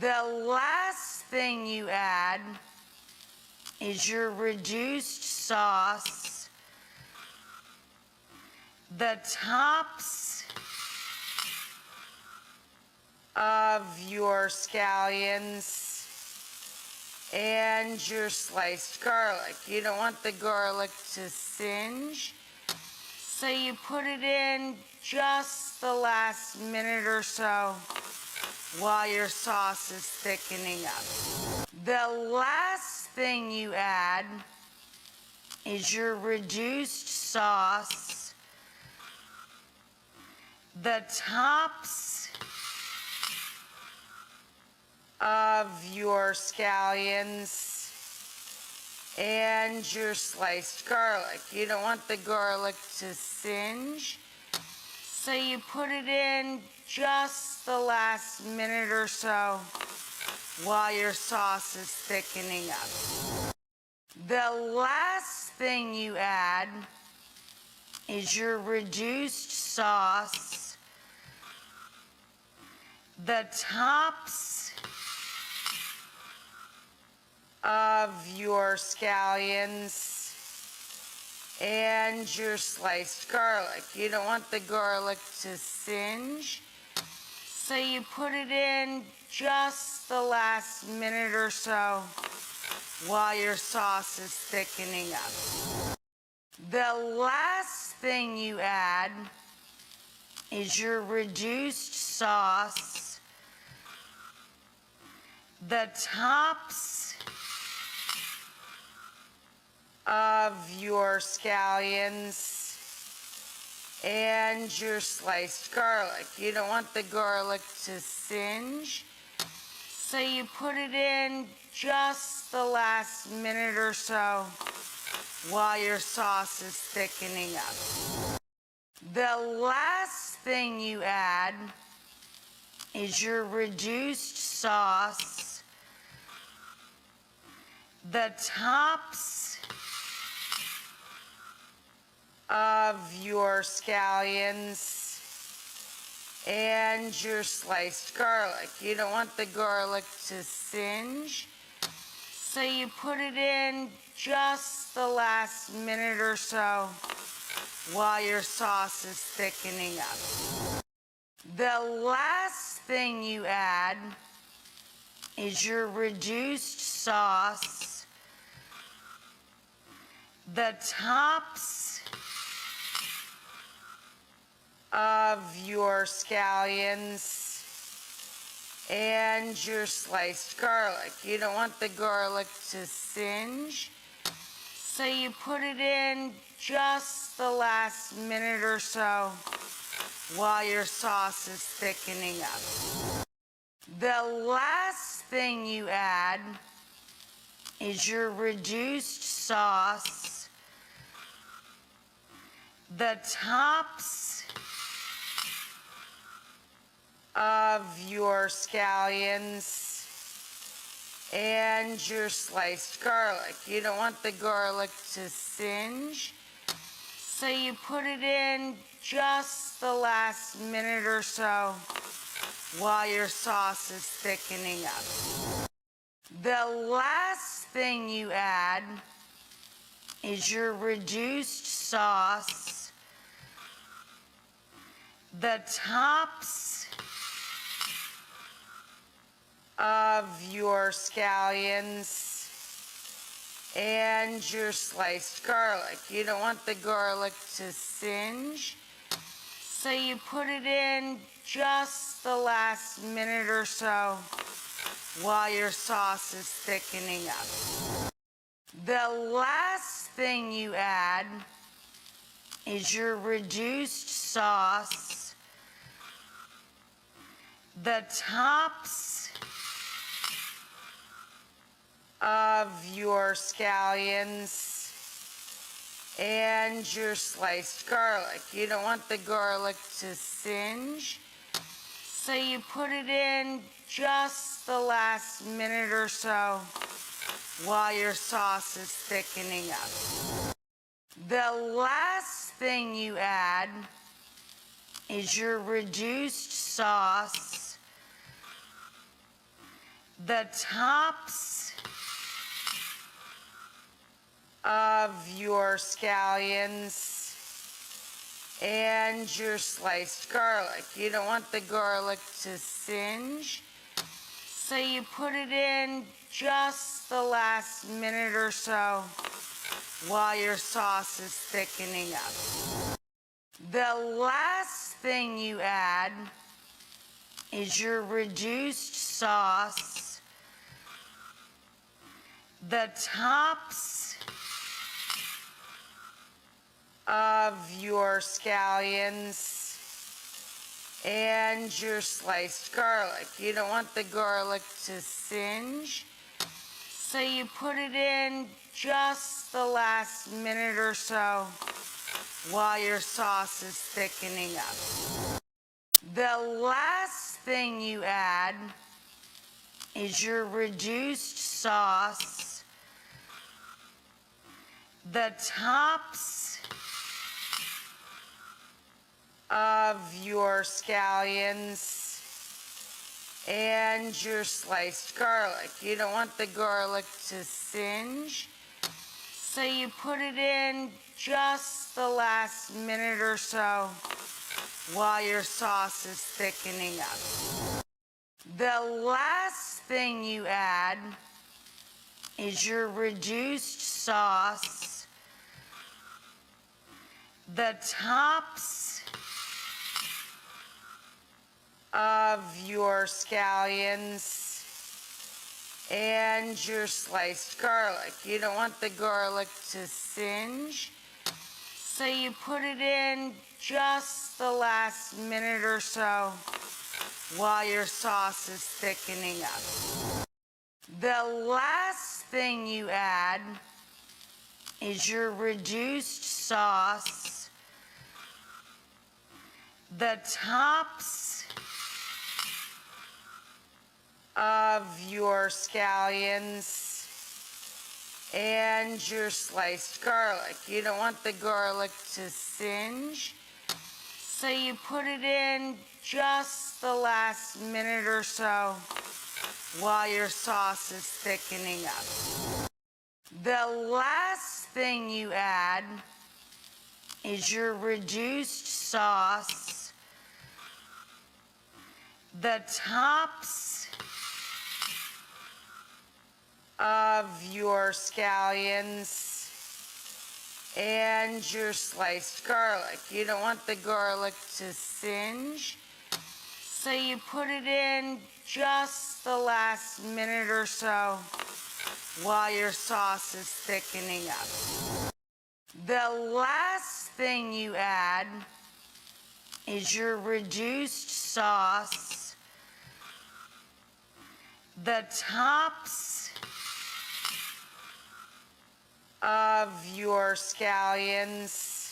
The last thing you add is your reduced sauce, the tops of your scallions, and your sliced garlic. You don't want the garlic to singe, so you put it in just the last minute or so while your sauce is thickening up. The last thing you add is your reduced sauce, the tops of your scallions, and your sliced garlic. You don't want the garlic to singe, so you put it in just the last minute or so while your sauce is thickening up. The last thing you add is your reduced sauce, the tops of your scallions, and your sliced garlic. You don't want the garlic to singe, so you put it in just the last minute or so while your sauce is thickening up. The last thing you add is your reduced sauce, the tops of your scallions, and your sliced garlic. You don't want the garlic to singe, so you put it in just the last minute or so while your sauce is thickening up. The last thing you add is your reduced sauce, the tops of your scallions, and your sliced garlic. You don't want the garlic to singe, so you put it in just the last minute or so while your sauce is thickening up. The last thing you add is your reduced sauce, the tops of your scallions, and your sliced garlic. You don't want the garlic to singe, so you put it in just the last minute or so while your sauce is thickening up. The last thing you add is your reduced sauce, the tops of your scallions, and your sliced garlic. You don't want the garlic to singe, so you put it in just the last minute or so while your sauce is thickening up. The last thing you add is your reduced sauce, the tops of your scallions, and your sliced garlic. You don't want the garlic to singe, so you put it in just the last minute or so while your sauce is thickening up. The last thing you add is your reduced sauce, the tops of your scallions, and your sliced garlic. You don't want the garlic to singe, so you put it in just the last minute or so while your sauce is thickening up. The last thing you add is your reduced sauce, the tops of your scallions and your sliced garlic. You don't want the garlic to singe, so you put it in just the last minute or so while your sauce is thickening up. The last thing you add is your reduced sauce, the tops of your scallions and your sliced garlic. You don't want the garlic to singe, so you put it in just the last minute or so while your sauce is thickening up. The last thing you add is your reduced sauce, the tops of your scallions and your sliced garlic. You don't want the garlic to singe, so you put it in just the last minute or so while your sauce is thickening up. The last thing you add is your reduced sauce, the tops of your scallions and your sliced garlic. You don't want the garlic to singe, so you put it in just the last minute or so while your sauce is thickening up. The last thing you add is your reduced sauce, the tops of your scallions and your sliced garlic. You don't want the garlic to singe, so you put it in just the last minute or so while your sauce is thickening up. The last thing you add is your reduced sauce, the tops of your scallions and your sliced garlic. You don't want the garlic to singe, so you put it in just the last minute or so while your sauce is thickening up. The last thing you add is your reduced sauce, the tops of your scallions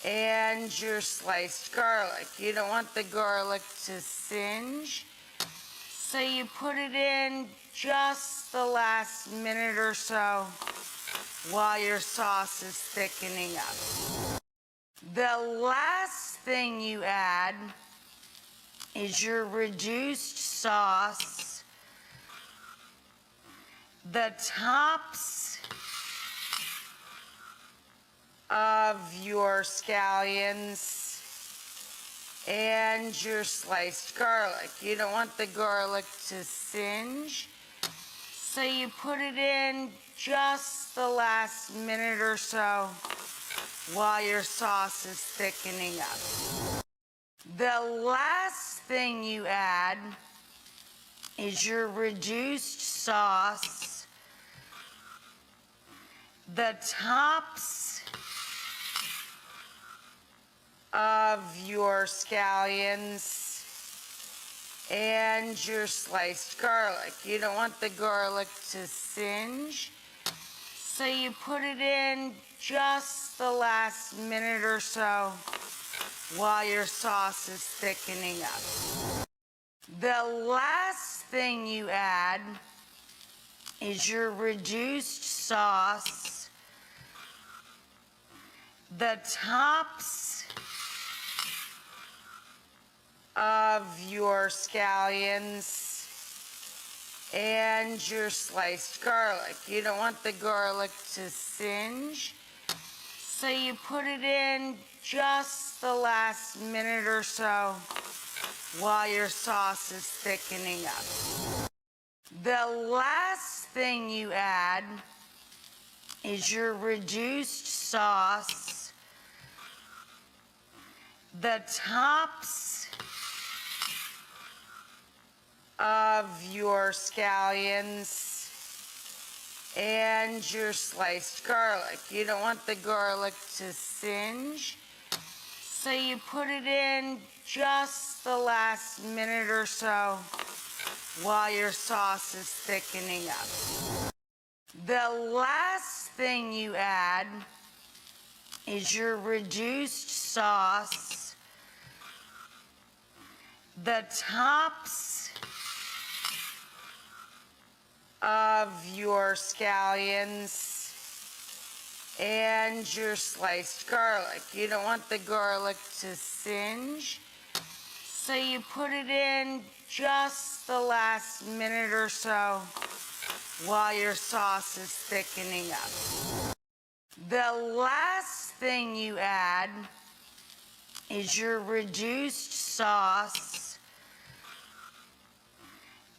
and your sliced garlic. You don't want the garlic to singe, so you put it in just the last minute or so while your sauce is thickening up. The last thing you add is your reduced sauce, the tops of your scallions and your sliced garlic. You don't want the garlic to singe, so you put it in just the last minute or so while your sauce is thickening up. The last thing you add is your reduced sauce, the tops of your scallions and your sliced garlic. You don't want the garlic to singe, so you put it in just the last minute or so while your sauce is thickening up. The last thing you add is your reduced sauce, the tops of your scallions and your sliced garlic. You don't want the garlic to singe, so you put it in just the last minute or so while your sauce is thickening up. The last thing you add is your reduced sauce, the tops of your scallions, and your sliced garlic. You don't want the garlic to singe, so you put it in just the last minute or so while your sauce is thickening up. The last thing you add is your reduced sauce, the tops of your scallions, and your sliced garlic. You don't want the garlic to singe, so you put it in just the last minute or so while your sauce is thickening up. The last thing you add is your reduced sauce,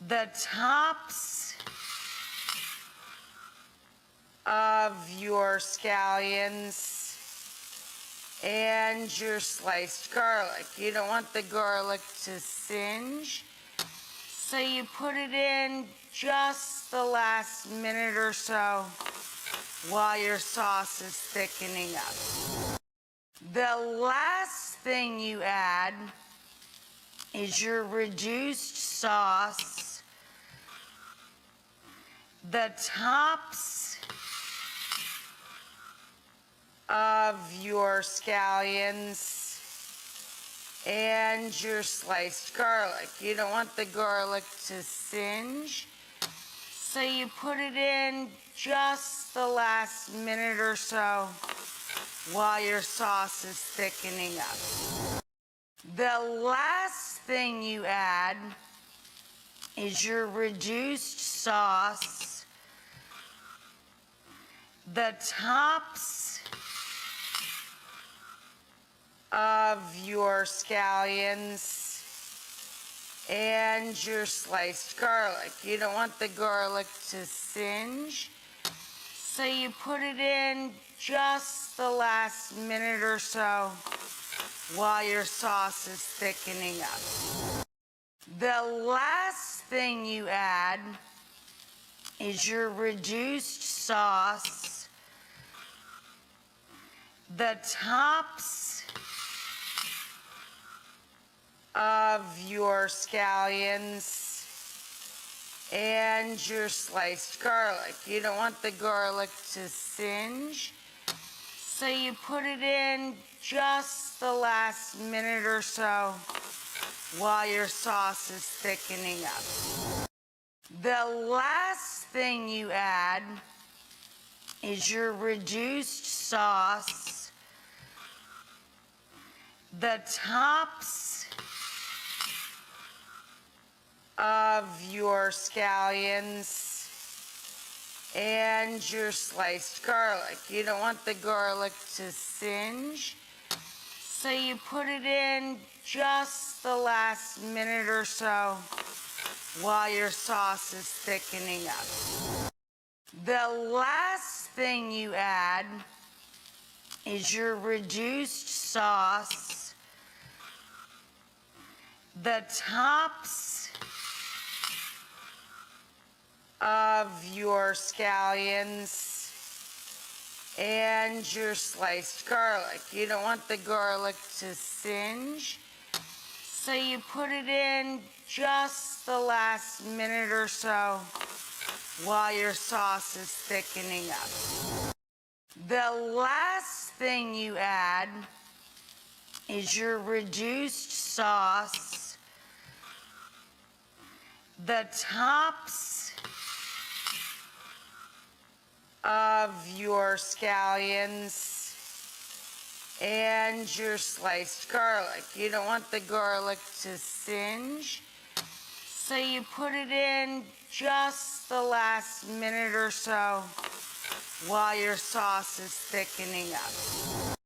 the tops of your scallions, and your sliced garlic. You don't want the garlic to singe, so you put it in just the last minute or so while your sauce is thickening up. The last thing you add is your reduced sauce, the tops of your scallions, and your sliced garlic. You don't want the garlic to singe, so you put it in just the last minute or so while your sauce is thickening up. The last thing you add is your reduced sauce, the tops of your scallions, and your sliced garlic. You don't want the garlic to singe, so you put it in just the last minute or so while your sauce is thickening up. The last thing you add is your reduced sauce, the tops of your scallions, and your sliced garlic. You don't want the garlic to singe, so you put it in just the last minute or so while your sauce is thickening up. The last thing you add is your reduced sauce, the tops of your scallions, and your sliced garlic. You don't want the garlic to singe, so you put it in just the last minute or so while your sauce is thickening up. The last thing you add is your reduced sauce, the tops of your scallions, and your sliced garlic. You don't want the garlic to singe, so you put it in just the last minute or so while your sauce is thickening up. The last thing you add is your reduced sauce, the tops of your scallions, and your sliced garlic. You don't want the garlic to singe, So you put it in just the last minute or so while your sauce is thickening up.